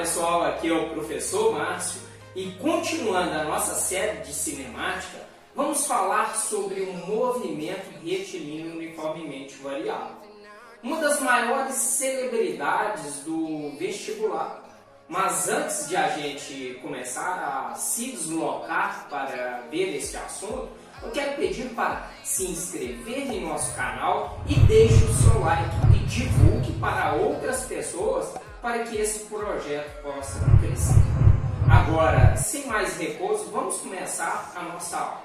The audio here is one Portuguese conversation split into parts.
pessoal, aqui é o professor Márcio e continuando a nossa série de cinemática, vamos falar sobre o movimento retilíneo uniformemente variável. Uma das maiores celebridades do vestibular. Mas antes de a gente começar a se deslocar para ver esse assunto, eu quero pedir para se inscrever em nosso canal e deixe o seu like e divulgue para outras pessoas para que esse projeto possa crescer. Agora, sem mais recursos, vamos começar a nossa aula.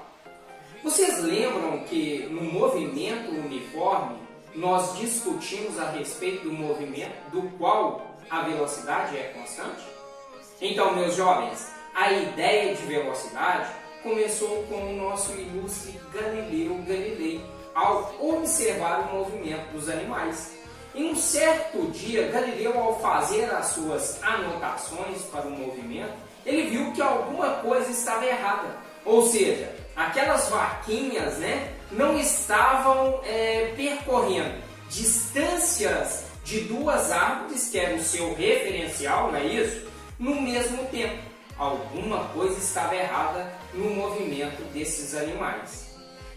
Vocês lembram que no movimento uniforme nós discutimos a respeito do movimento do qual a velocidade é constante? Então, meus jovens, a ideia de velocidade começou com o nosso ilustre Galileu Galilei ao observar o movimento dos animais. Em um certo dia, Galileu, ao fazer as suas anotações para o movimento, ele viu que alguma coisa estava errada. Ou seja, aquelas vaquinhas, não estavam percorrendo distâncias de duas árvores, que era o seu referencial, não é isso? No mesmo tempo. Alguma coisa estava errada no movimento desses animais.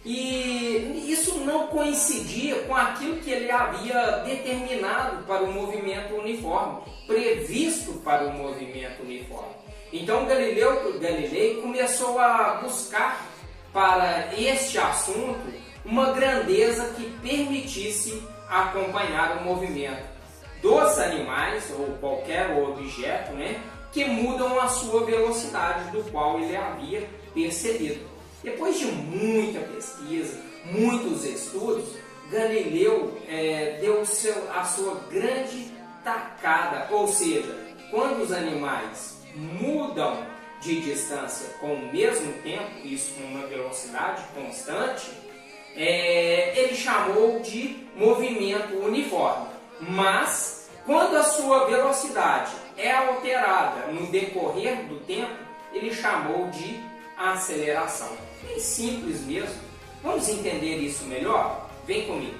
E isso não coincidia com aquilo que ele havia determinado para o movimento uniforme, previsto para o movimento uniforme. Então Galileu Galilei começou a buscar para este assunto uma grandeza que permitisse acompanhar o movimento dos animais ou qualquer objeto, que mudam a sua velocidade, do qual ele havia percebido. Depois de muita pesquisa, muitos estudos, Galileu deu a sua grande tacada, ou seja, quando os animais mudam de distância com o mesmo tempo, isso com uma velocidade constante, ele chamou de movimento uniforme. Mas, quando a sua velocidade é alterada no decorrer do tempo, ele chamou de aceleração. Bem simples mesmo. Vamos entender isso melhor? Vem comigo.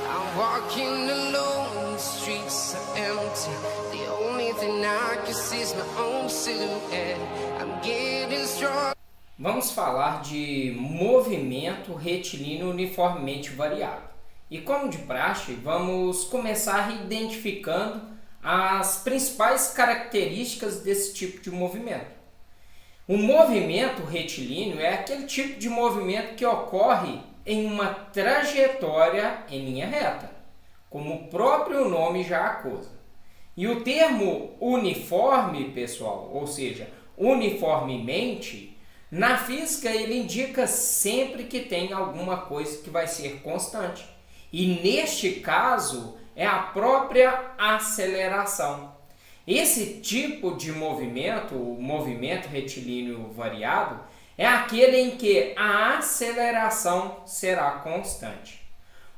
I'm walking alone, the streets are empty. The only thing I can see is my own silhouette. I'm getting strong. Vamos falar de movimento retilíneo uniformemente variável. E como de praxe, vamos começar identificando as principais características desse tipo de movimento. O movimento retilíneo é aquele tipo de movimento que ocorre em uma trajetória em linha reta, como o próprio nome já acusa. E o termo uniforme, pessoal, ou seja, uniformemente, na física ele indica sempre que tem alguma coisa que vai ser constante. E neste caso é a própria aceleração. Esse tipo de movimento, o movimento retilíneo variável, é aquele em que a aceleração será constante.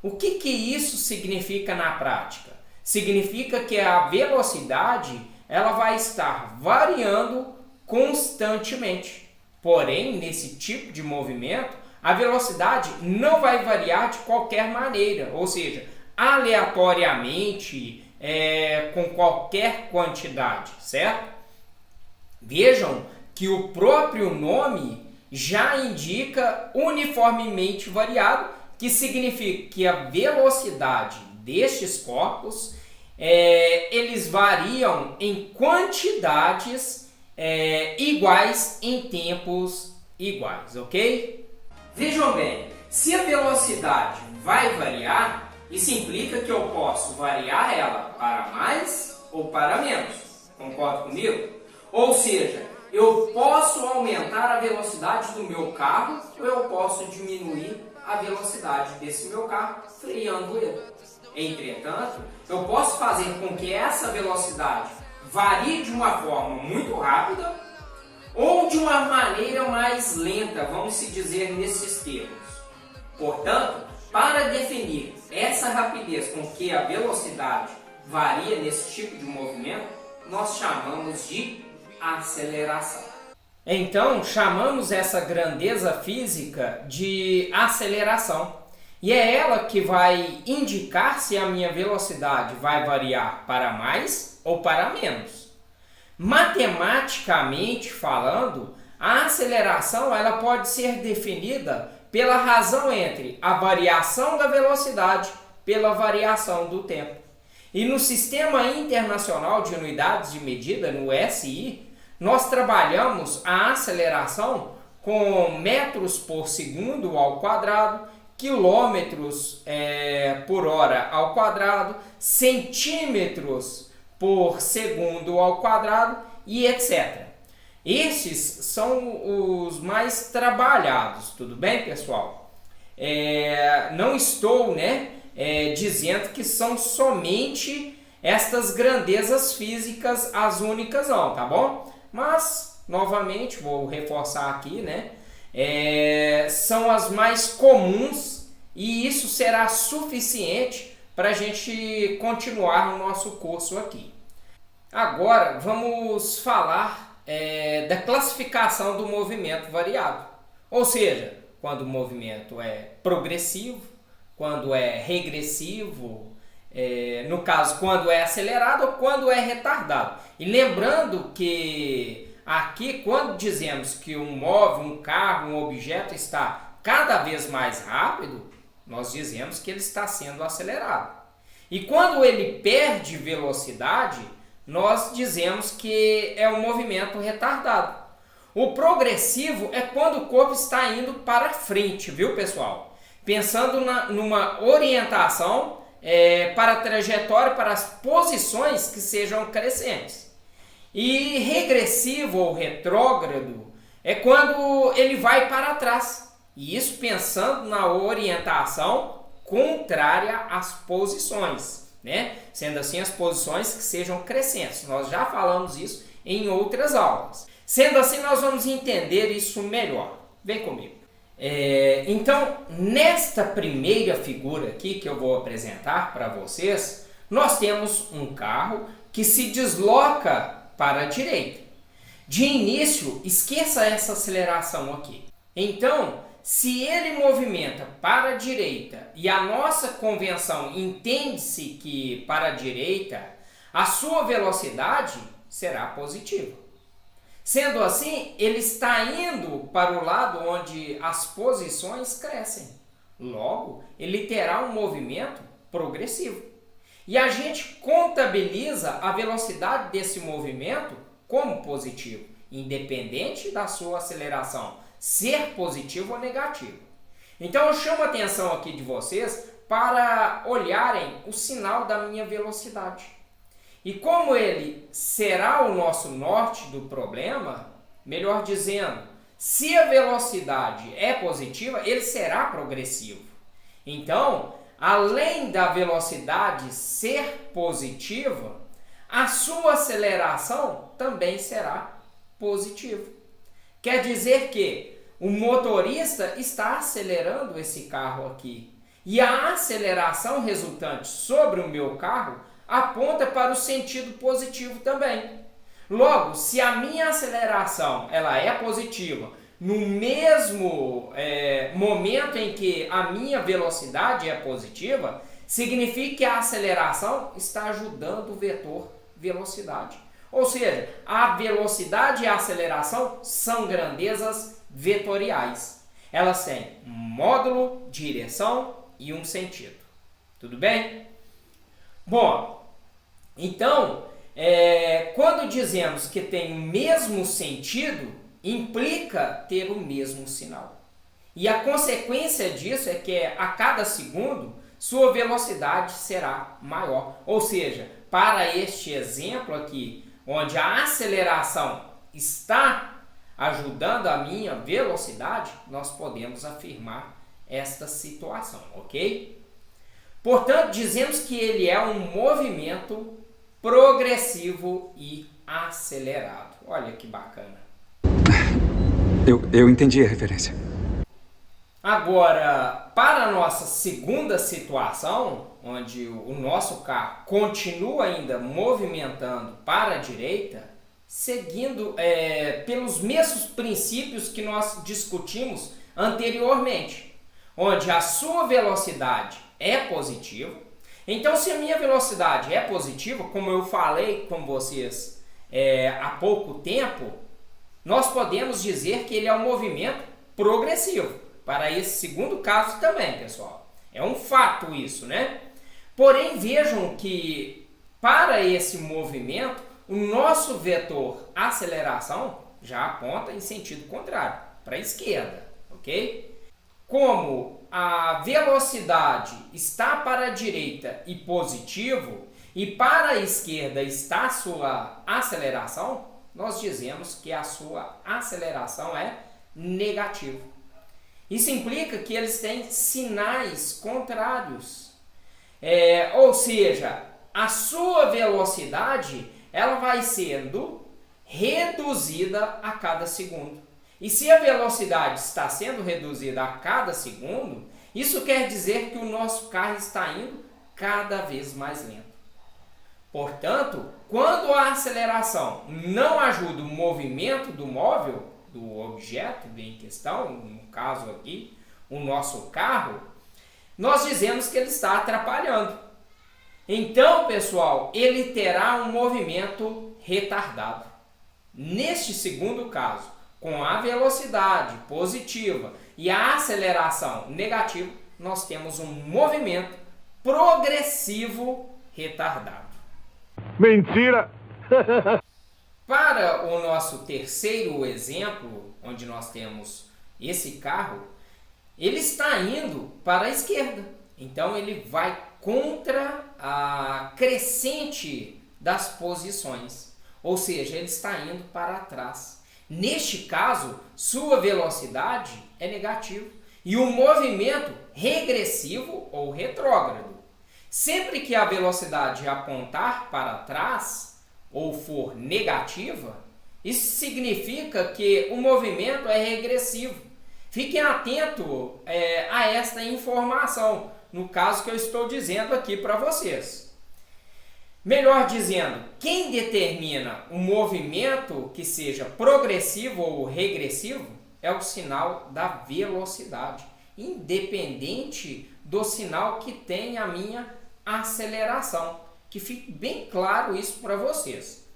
O que isso significa na prática? Significa que a velocidade ela vai estar variando constantemente. Porém, nesse tipo de movimento, a velocidade não vai variar de qualquer maneira, ou seja, aleatoriamente, com qualquer quantidade, certo? Vejam que o próprio nome já indica uniformemente variável, que significa que a velocidade destes corpos eles variam em quantidades iguais em tempos iguais, ok? Vejam bem, se a velocidade vai variar, isso implica que eu posso variar ela para mais ou para menos. Concorda comigo? Ou seja, eu posso aumentar a velocidade do meu carro ou eu posso diminuir a velocidade desse meu carro freando ele. Entretanto, eu posso fazer com que essa velocidade varie de uma forma muito rápida ou de uma maneira mais lenta, vamos se dizer nesses termos. Portanto, para definir essa rapidez com que a velocidade varia nesse tipo de movimento, nós chamamos de aceleração. Então, chamamos essa grandeza física de aceleração. E é ela que vai indicar se a minha velocidade vai variar para mais ou para menos. Matematicamente falando, a aceleração ela pode ser definida pela razão entre a variação da velocidade pela variação do tempo. E no Sistema Internacional de Unidades de Medida, no SI, nós trabalhamos a aceleração com metros por segundo ao quadrado, quilômetros por hora ao quadrado, centímetros por segundo ao quadrado e etc. Esses são os mais trabalhados, tudo bem, pessoal? Não estou, dizendo que são somente estas grandezas físicas as únicas não, tá bom? Mas, novamente, vou reforçar aqui, são as mais comuns e isso será suficiente para a gente continuar o nosso curso aqui. Agora, vamos falar da classificação do movimento variável, ou seja, quando o movimento é progressivo, quando é regressivo, no caso, quando é acelerado ou quando é retardado. E lembrando que aqui, quando dizemos que um móvel, um carro, um objeto está cada vez mais rápido, nós dizemos que ele está sendo acelerado. E quando ele perde velocidade, nós dizemos que é um movimento retardado. O progressivo é quando o corpo está indo para frente, viu, pessoal? Pensando numa orientação para a trajetória, para as posições que sejam crescentes. E regressivo ou retrógrado é quando ele vai para trás. E isso pensando na orientação contrária às posições, Sendo assim, as posições que sejam crescentes. Nós já falamos isso em outras aulas. Sendo assim, nós vamos entender isso melhor. Vem comigo. Então, nesta primeira figura aqui que eu vou apresentar para vocês, nós temos um carro que se desloca para a direita. De início, esqueça essa aceleração aqui. Então, se ele movimenta para a direita e a nossa convenção entende-se que para a direita, a sua velocidade será positiva. Sendo assim, ele está indo para o lado onde as posições crescem. Logo, ele terá um movimento progressivo. E a gente contabiliza a velocidade desse movimento como positivo, independente da sua aceleração ser positivo ou negativo. Então eu chamo a atenção aqui de vocês para olharem o sinal da minha velocidade. E como ele será o nosso norte do problema, melhor dizendo, se a velocidade é positiva, ele será progressivo. Então, além da velocidade ser positiva, a sua aceleração também será positiva. Quer dizer que o motorista está acelerando esse carro aqui. E a aceleração resultante sobre o meu carro aponta para o sentido positivo também. Logo, se a minha aceleração ela é positiva, no mesmo momento em que a minha velocidade é positiva, significa que a aceleração está ajudando o vetor velocidade. Ou seja, a velocidade e a aceleração são grandezas vetoriais. Elas têm um módulo, direção e um sentido. Tudo bem? Bom, então, quando dizemos que tem o mesmo sentido, implica ter o mesmo sinal. E a consequência disso é que a cada segundo sua velocidade será maior. Ou seja, para este exemplo aqui, onde a aceleração está ajudando a minha velocidade, nós podemos afirmar esta situação, ok? Portanto, dizemos que ele é um movimento progressivo e acelerado. Olha que bacana. Eu entendi a referência. Agora, para a nossa segunda situação, onde o nosso carro continua ainda movimentando para a direita, seguindo pelos mesmos princípios que nós discutimos anteriormente. onde a sua velocidade é positiva. Então, se a minha velocidade é positiva, como eu falei com vocês há pouco tempo, nós podemos dizer que ele é um movimento progressivo. Para esse segundo caso também, pessoal. É um fato isso, né? Porém, vejam que para esse movimento, o nosso vetor aceleração já aponta em sentido contrário, para a esquerda, ok? Como a velocidade está para a direita e positivo, e para a esquerda está a sua aceleração, nós dizemos que a sua aceleração é negativa. Isso implica que eles têm sinais contrários. Ou seja, a sua velocidade ela vai sendo reduzida a cada segundo. E se a velocidade está sendo reduzida a cada segundo, isso quer dizer que o nosso carro está indo cada vez mais lento. Portanto, quando a aceleração não ajuda o movimento do móvel, do objeto em questão, no caso aqui, o nosso carro, nós dizemos que ele está atrapalhando. Então, pessoal, ele terá um movimento retardado. Neste segundo caso, com a velocidade positiva e a aceleração negativa, nós temos um movimento progressivo retardado. Mentira! Para o nosso terceiro exemplo, onde nós temos esse carro, ele está indo para a esquerda. Então ele vai contra a crescente das posições. Ou seja, ele está indo para trás. Neste caso, sua velocidade é negativa e o movimento regressivo ou retrógrado. Sempre que a velocidade apontar para trás ou for negativa, isso significa que o movimento é regressivo. Fiquem atentos a esta informação, no caso que eu estou dizendo aqui para vocês. Melhor dizendo, quem determina o movimento que seja progressivo ou regressivo é o sinal da velocidade, independente do sinal que tem a minha aceleração. Que fique bem claro isso para vocês.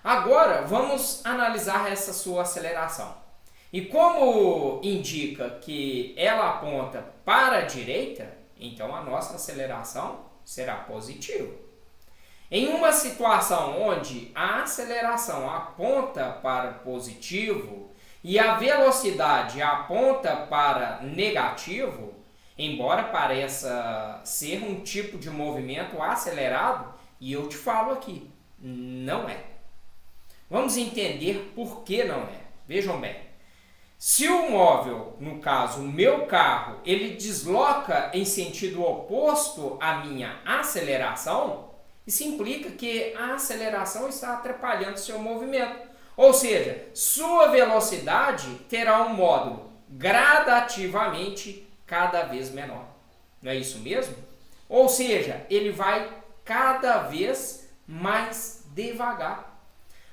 Agora, vamos analisar essa sua aceleração. E como indica que ela aponta para a direita, então a nossa aceleração será positiva. Em uma situação onde a aceleração aponta para positivo e a velocidade aponta para negativo, embora pareça ser um tipo de movimento acelerado, e eu te falo aqui, não é. Vamos entender por que não é. Vejam bem, se o móvel, no caso o meu carro, ele desloca em sentido oposto à minha aceleração, isso implica que a aceleração está atrapalhando seu movimento. Ou seja, sua velocidade terá um módulo gradativamente cada vez menor. Não é isso mesmo? Ou seja, ele vai cada vez mais devagar.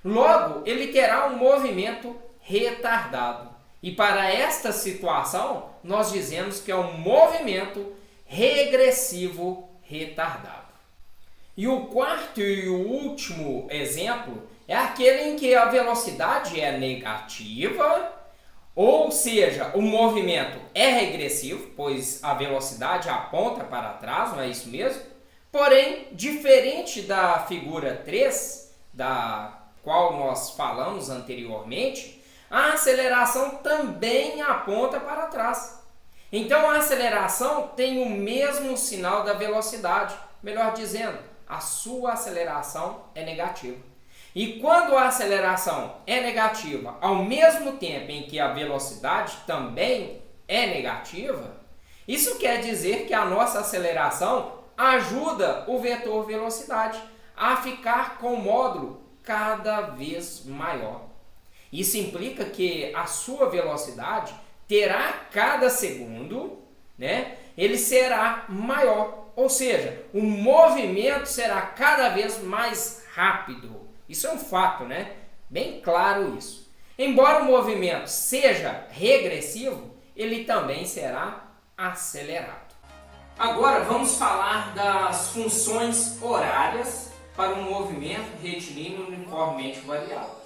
Logo, ele terá um movimento retardado. E para esta situação, nós dizemos que é um movimento regressivo retardado. E o quarto e o último exemplo é aquele em que a velocidade é negativa, ou seja, o movimento é regressivo, pois a velocidade aponta para trás, não é isso mesmo? Porém, diferente da figura 3, da qual nós falamos anteriormente, a aceleração também aponta para trás. Então, a aceleração tem o mesmo sinal da velocidade, melhor dizendo, a sua aceleração é negativa. E quando a aceleração é negativa, ao mesmo tempo em que a velocidade também é negativa, isso quer dizer que a nossa aceleração ajuda o vetor velocidade a ficar com o módulo cada vez maior. Isso implica que a sua velocidade terá cada segundo, ele será maior. Ou seja, o movimento será cada vez mais rápido. Isso é um fato, Bem claro isso. Embora o movimento seja regressivo, ele também será acelerado. Agora vamos falar das funções horárias para um movimento retilíneo uniformemente variável.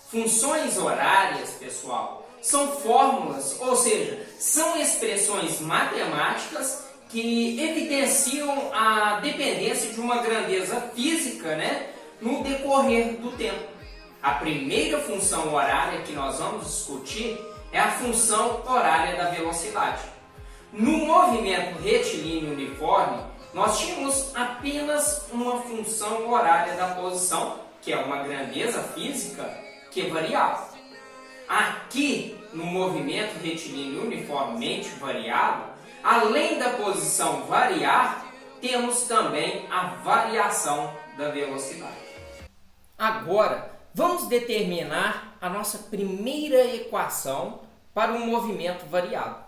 Funções horárias, pessoal, são fórmulas, ou seja, são expressões matemáticas que evidenciam a dependência de uma grandeza física, no decorrer do tempo. A primeira função horária que nós vamos discutir é a função horária da velocidade. No movimento retilíneo uniforme, nós tínhamos apenas uma função horária da posição, que é uma grandeza física, que é variável. Aqui, no movimento retilíneo uniformemente variável, além da posição variar, temos também a variação da velocidade. Agora, vamos determinar a nossa primeira equação para um movimento variável.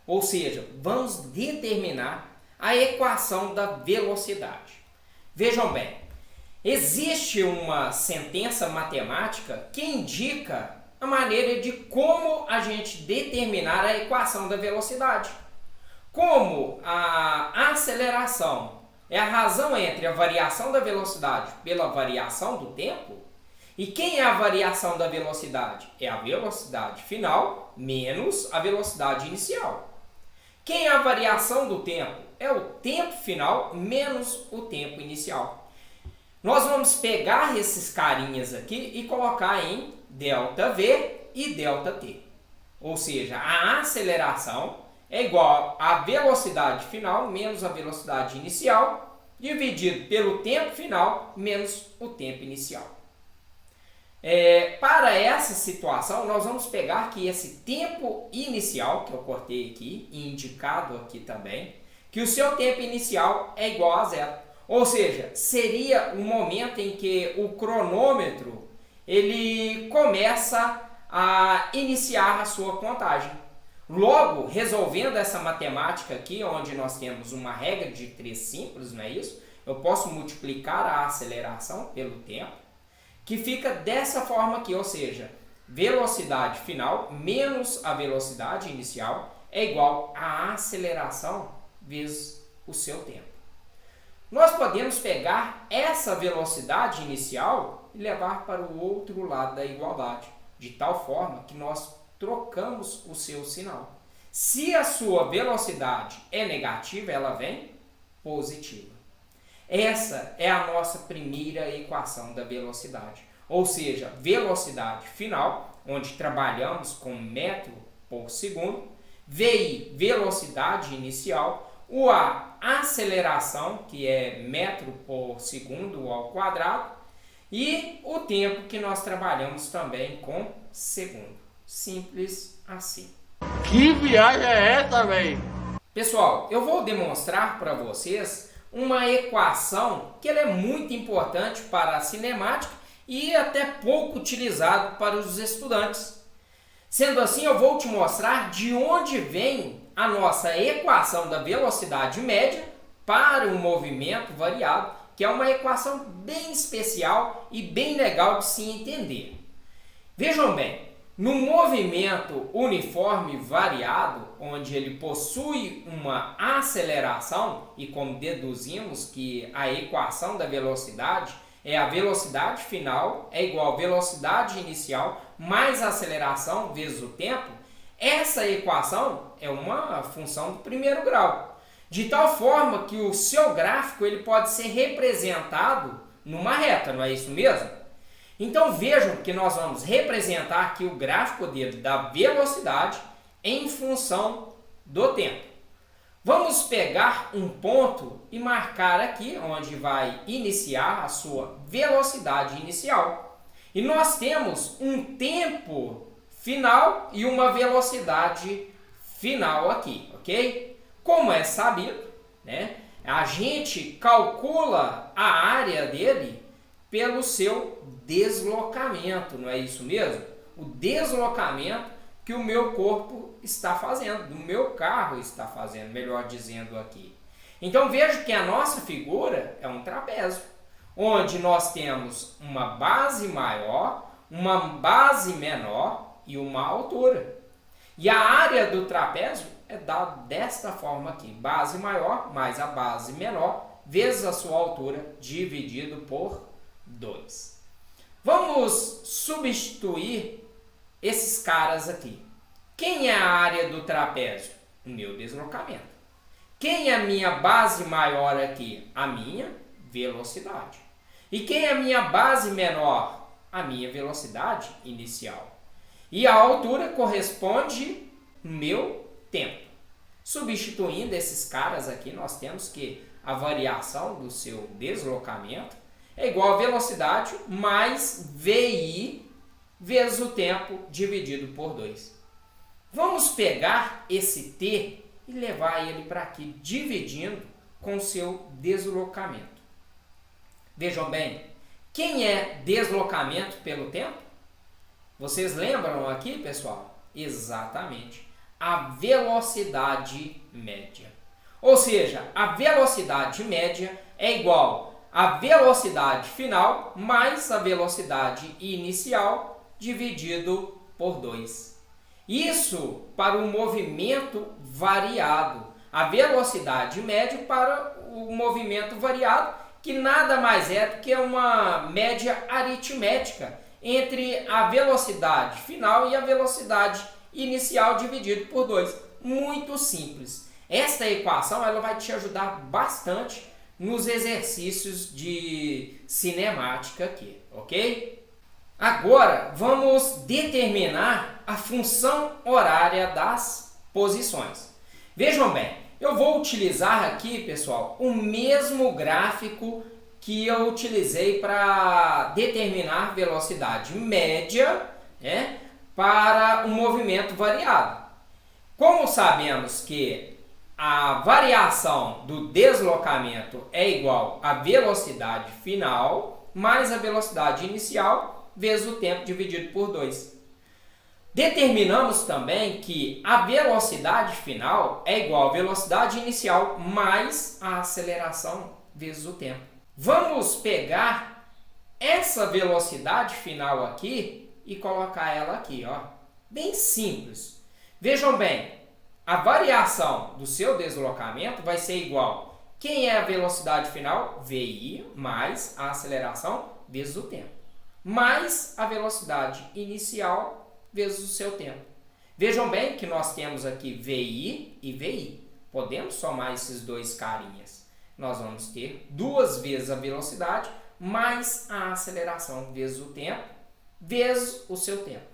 Ou seja, vamos determinar a equação da velocidade. Vejam bem, existe uma sentença matemática que indica a maneira de como a gente determinar a equação da velocidade. Como a aceleração é a razão entre a variação da velocidade pela variação do tempo, e quem é a variação da velocidade? É a velocidade final menos a velocidade inicial. Quem é a variação do tempo? É o tempo final menos o tempo inicial. Nós vamos pegar esses carinhas aqui e colocar em ΔV e ΔT. Ou seja, a aceleração é igual à velocidade final menos a velocidade inicial, dividido pelo tempo final menos o tempo inicial. Para essa situação, nós vamos pegar que esse tempo inicial, que eu cortei aqui, e indicado aqui também, que o seu tempo inicial é igual a zero. Ou seja, seria o momento em que o cronômetro ele começa a iniciar a sua contagem. Logo, resolvendo essa matemática aqui, onde nós temos uma regra de 3 simples, não é isso? Eu posso multiplicar a aceleração pelo tempo, que fica dessa forma aqui, ou seja, velocidade final menos a velocidade inicial é igual à aceleração vezes o seu tempo. Nós podemos pegar essa velocidade inicial e levar para o outro lado da igualdade, de tal forma que nós trocamos o seu sinal. Se a sua velocidade é negativa, ela vem positiva. Essa é a nossa primeira equação da velocidade, ou seja, velocidade final, onde trabalhamos com metro por segundo, VI, velocidade inicial, o A, aceleração, que é metro por segundo ao quadrado, e o tempo que nós trabalhamos também com segundo. Simples assim. Que viagem é essa, velho? Pessoal, eu vou demonstrar para vocês uma equação que ela é muito importante para a cinemática e até pouco utilizado para os estudantes. Sendo assim, eu vou te mostrar de onde vem a nossa equação da velocidade média para um movimento variável, que é uma equação bem especial e bem legal de se entender. Vejam bem, no movimento uniforme variado, onde ele possui uma aceleração, e como deduzimos que a equação da velocidade é a velocidade final é igual a velocidade inicial mais a aceleração vezes o tempo, essa equação é uma função do primeiro grau. De tal forma que o seu gráfico ele pode ser representado numa reta, não é isso mesmo? Então vejam que nós vamos representar aqui o gráfico dele da velocidade em função do tempo. Vamos pegar um ponto e marcar aqui onde vai iniciar a sua velocidade inicial. E nós temos um tempo final e uma velocidade final aqui, ok? Como é sabido, a gente calcula a área dele pelo seu deslocamento, não é isso mesmo? O deslocamento que o meu corpo está fazendo, o meu carro está fazendo, melhor dizendo aqui. Então veja que a nossa figura é um trapézio, onde nós temos uma base maior, uma base menor e uma altura. E a área do trapézio é dado desta forma aqui. Base maior mais a base menor vezes a sua altura dividido por 2. Vamos substituir esses caras aqui. Quem é a área do trapézio? O meu deslocamento. Quem é a minha base maior aqui? A minha velocidade. E quem é a minha base menor? A minha velocidade inicial. E a altura corresponde ao meu tempo. Substituindo esses caras aqui, nós temos que a variação do seu deslocamento é igual a velocidade mais VI vezes o tempo dividido por 2. Vamos pegar esse T e levar ele para aqui, dividindo com o seu deslocamento. Vejam bem, quem é deslocamento pelo tempo? Vocês lembram aqui, pessoal? Exatamente, a velocidade média. Ou seja, a velocidade média é igual a velocidade final mais a velocidade inicial dividido por 2. Isso para o movimento variado. A velocidade média para o movimento variado, que nada mais é do que uma média aritmética entre a velocidade final e a velocidade inicial dividido por 2. Muito simples. Esta equação ela vai te ajudar bastante nos exercícios de cinemática aqui, ok? Agora vamos determinar a função horária das posições. Vejam bem, eu vou utilizar aqui, pessoal, o mesmo gráfico que eu utilizei para determinar velocidade média, né, para um movimento variado. Como sabemos que a variação do deslocamento é igual à velocidade final mais a velocidade inicial vezes o tempo dividido por 2. Determinamos também que a velocidade final é igual à velocidade inicial mais a aceleração vezes o tempo. Vamos pegar essa velocidade final aqui e colocar ela aqui, ó. Bem simples. Vejam bem, a variação do seu deslocamento vai ser igual. Quem é a velocidade final? VI mais a aceleração vezes o tempo. Mais a velocidade inicial vezes o seu tempo. Vejam bem que nós temos aqui VI e VI. Podemos somar esses dois carinhas. Nós vamos ter 2 vezes a velocidade mais a aceleração vezes o tempo, vezes o seu tempo.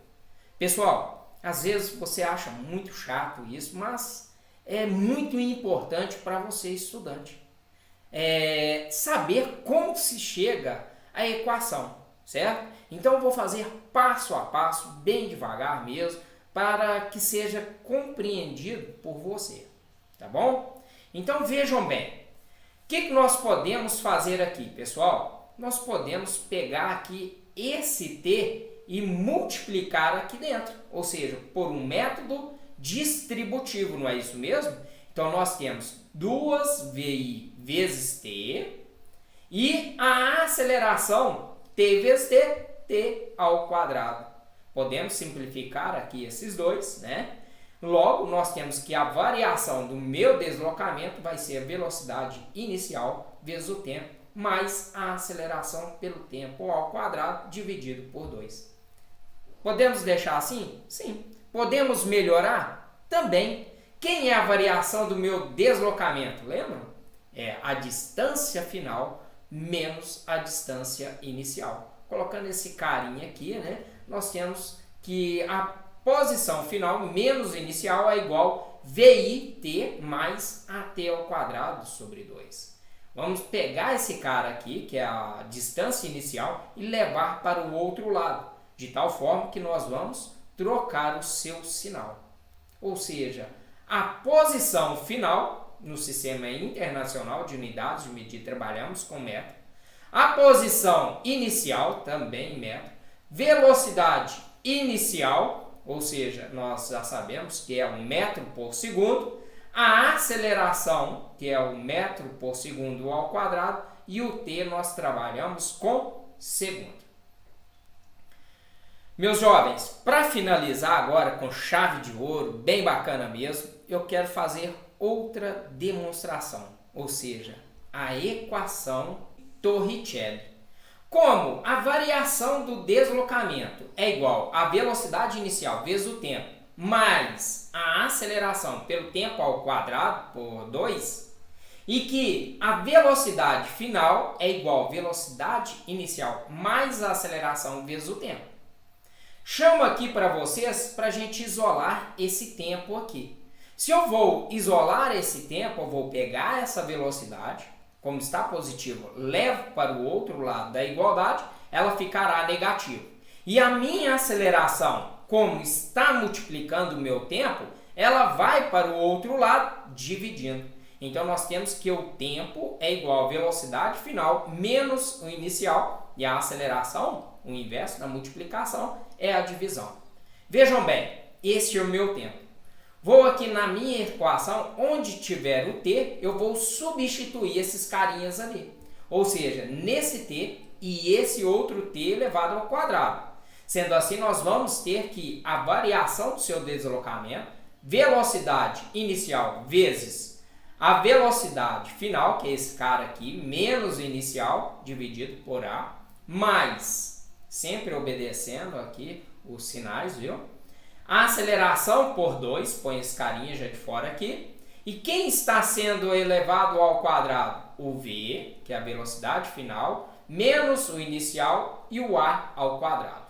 Pessoal, às vezes você acha muito chato isso, mas é muito importante para você, estudante, saber como se chega à equação, certo? Então eu vou fazer passo a passo, bem devagar mesmo, para que seja compreendido por você, tá bom? Então vejam bem, o que nós podemos fazer aqui, pessoal? Nós podemos pegar aqui esse T e multiplicar aqui dentro, ou seja, por um método distributivo, não é isso mesmo? Então nós temos 2VI vezes T e a aceleração T vezes T, T ao quadrado. Podemos simplificar aqui esses dois, né? Logo, nós temos que a variação do meu deslocamento vai ser a velocidade inicial vezes o tempo, mais a aceleração pelo tempo ao quadrado dividido por 2. Podemos deixar assim? Sim. Podemos melhorar? Também. Quem é a variação do meu deslocamento? Lembram? É a distância final menos a distância inicial. Colocando esse carinha aqui, né, nós temos que a posição final menos inicial é igual VIT mais AT ao quadrado sobre 2. Vamos pegar esse cara aqui, que é a distância inicial, e levar para o outro lado, de tal forma que nós vamos trocar o seu sinal. Ou seja, a posição final, no Sistema Internacional de Unidades de Medida, trabalhamos com metro. A posição inicial, também em metro. Velocidade inicial, ou seja, nós já sabemos que é 1 metro por segundo. A aceleração, que é 1 metro por segundo ao quadrado. E o T nós trabalhamos com segundo. Meus jovens, para finalizar agora com chave de ouro, bem bacana mesmo, eu quero fazer outra demonstração, ou seja, a equação Torricelli. Como a variação do deslocamento é igual à velocidade inicial vezes o tempo, mais a aceleração pelo tempo ao quadrado por 2, e que a velocidade final é igual à velocidade inicial mais a aceleração vezes o tempo. Chamo aqui para vocês para a gente isolar esse tempo aqui. Se eu vou isolar esse tempo, eu vou pegar essa velocidade, como está positivo, levo para o outro lado da igualdade, ela ficará negativa. E a minha aceleração, como está multiplicando o meu tempo, ela vai para o outro lado, dividindo. Então, nós temos que o tempo é igual à velocidade final menos o inicial, e a aceleração, o inverso da multiplicação, é a divisão. Vejam bem, este é o meu tempo. Vou aqui na minha equação, onde tiver o t, eu vou substituir esses carinhas ali. Ou seja, nesse t e esse outro t elevado ao quadrado. Sendo assim, nós vamos ter que a variação do seu deslocamento, velocidade inicial vezes a velocidade final, que é esse cara aqui, menos o inicial, dividido por A, mais, sempre obedecendo aqui os sinais, viu? A aceleração por 2, põe esse carinha já de fora aqui. E quem está sendo elevado ao quadrado? O V, que é a velocidade final, menos o inicial e o A ao quadrado.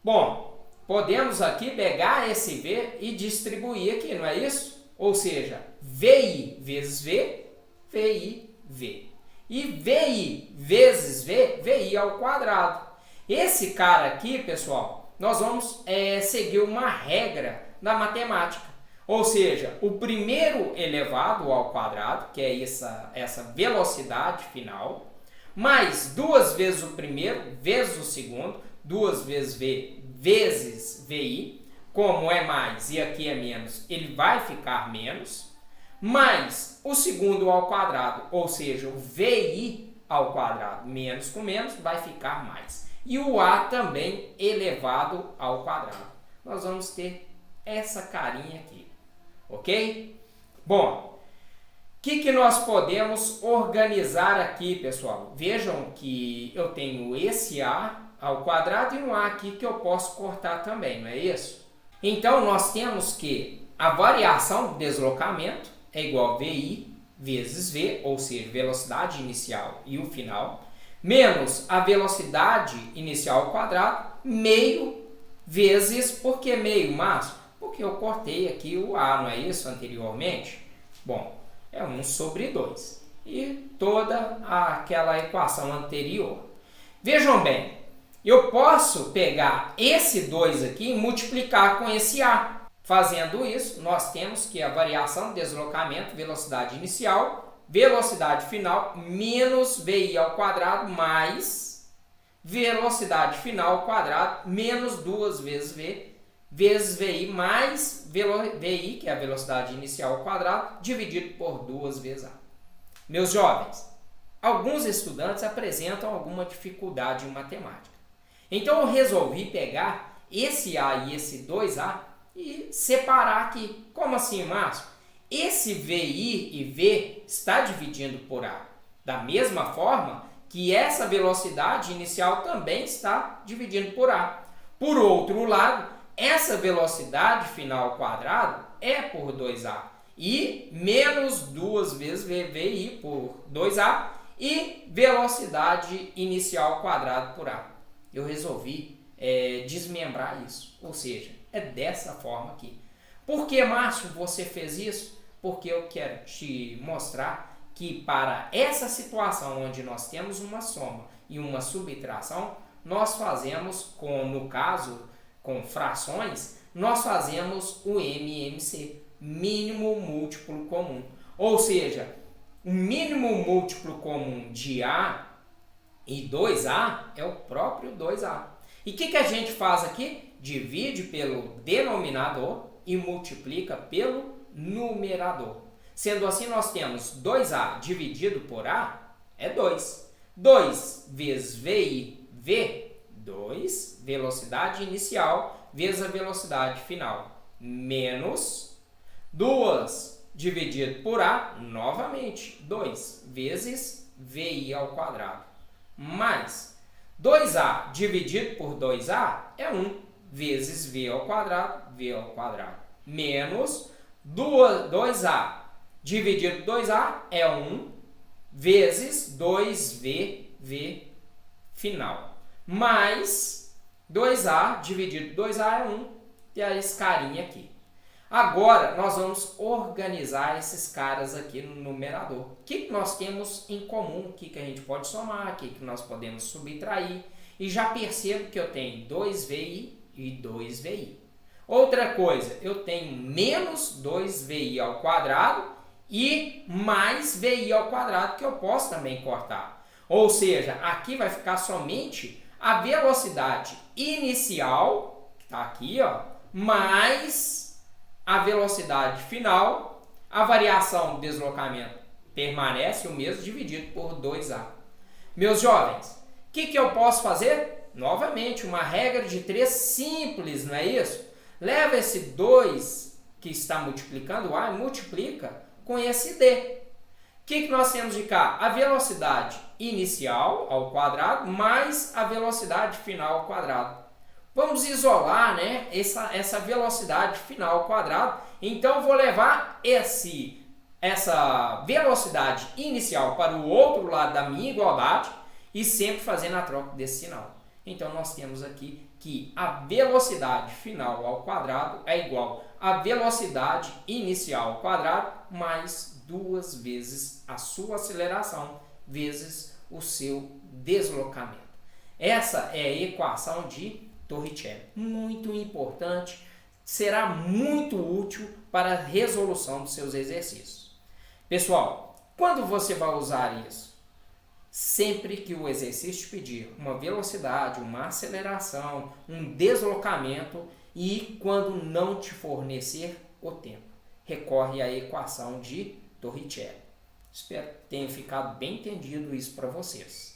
Bom, podemos aqui pegar esse V e distribuir aqui, não é isso? Ou seja, VI vezes V, VI, V. E VI vezes V, VI ao quadrado. Esse cara aqui, pessoal, nós vamos seguir uma regra da matemática. Ou seja, o primeiro elevado ao quadrado, que é essa velocidade final, mais 2 vezes o primeiro vezes o segundo, 2 vezes V vezes VI. Como é mais e aqui é menos, ele vai ficar menos, mais o segundo ao quadrado, ou seja, o VI ao quadrado, menos com menos, vai ficar mais. E o A também elevado ao quadrado. Nós vamos ter essa carinha aqui, ok? Bom, o que nós podemos organizar aqui, pessoal? Vejam que eu tenho esse A ao quadrado e um A aqui que eu posso cortar também, não é isso? Então, nós temos que a variação do deslocamento é igual a VI vezes V, ou seja, velocidade inicial e o final, menos a velocidade inicial ao quadrado, meio vezes, por que meio, Márcio? Porque eu cortei aqui o A, não é isso, anteriormente? Bom, é 1 sobre 2. E toda aquela equação anterior. Vejam bem, eu posso pegar esse 2 aqui e multiplicar com esse A. Fazendo isso, nós temos que a variação de deslocamento, velocidade inicial, velocidade final, menos VI ao quadrado, mais velocidade final ao quadrado, menos 2 vezes V, vezes VI, mais VI, que é a velocidade inicial ao quadrado, dividido por 2 vezes A. Meus jovens, alguns estudantes apresentam alguma dificuldade em matemática. Então, eu resolvi pegar esse A e esse 2A e separar aqui. Como assim, Márcio? Esse VI e V está dividindo por A. Da mesma forma que essa velocidade inicial também está dividindo por A. Por outro lado, essa velocidade final ao quadrado é por 2A. E menos 2 vezes VI por 2A e velocidade inicial ao quadrado por A. Eu resolvi desmembrar isso, ou seja, é dessa forma aqui. Por que, Márcio, você fez isso? Porque eu quero te mostrar que para essa situação onde nós temos uma soma e uma subtração, nós fazemos, no caso, com frações, nós fazemos o MMC, mínimo múltiplo comum. Ou seja, o mínimo múltiplo comum de A e 2A é o próprio 2A. E o que a gente faz aqui? Divide pelo denominador e multiplica pelo numerador. Sendo assim, nós temos 2A dividido por A é 2. 2 vezes VI, V, 2, velocidade inicial, vezes a velocidade final, menos 2 dividido por A, novamente, 2 vezes VI ao quadrado, mais 2A dividido por 2A é 1 vezes V ao quadrado, menos 2A dividido por 2A é 1 vezes 2V, V final, mais 2A dividido por 2A é 1, e a esse carinha aqui. Agora, nós vamos organizar esses caras aqui no numerador. O que nós temos em comum? O que a gente pode somar? O que nós podemos subtrair? E já percebo que eu tenho 2VI e 2VI. Outra coisa, eu tenho menos 2VI ao quadrado e mais VI ao quadrado, que eu posso também cortar. Ou seja, aqui vai ficar somente a velocidade inicial, que está aqui, ó, mais a velocidade final, a variação do deslocamento permanece o mesmo, dividido por 2A. Meus jovens, o que eu posso fazer? Novamente, uma regra de 3 simples, não é isso? Leva esse 2 que está multiplicando A e multiplica com esse D. O que nós temos de cá? A velocidade inicial ao quadrado mais a velocidade final ao quadrado. Vamos isolar, né, essa velocidade final ao quadrado. Então, vou levar essa velocidade inicial para o outro lado da minha igualdade e sempre fazendo a troca desse sinal. Então, nós temos aqui que a velocidade final ao quadrado é igual à velocidade inicial ao quadrado mais 2 vezes a sua aceleração vezes o seu deslocamento. Essa é a equação de Torricelli, muito importante, será muito útil para a resolução dos seus exercícios. Pessoal, quando você vai usar isso? Sempre que o exercício pedir uma velocidade, uma aceleração, um deslocamento e quando não te fornecer o tempo. Recorre à equação de Torricelli. Espero que tenha ficado bem entendido isso para vocês.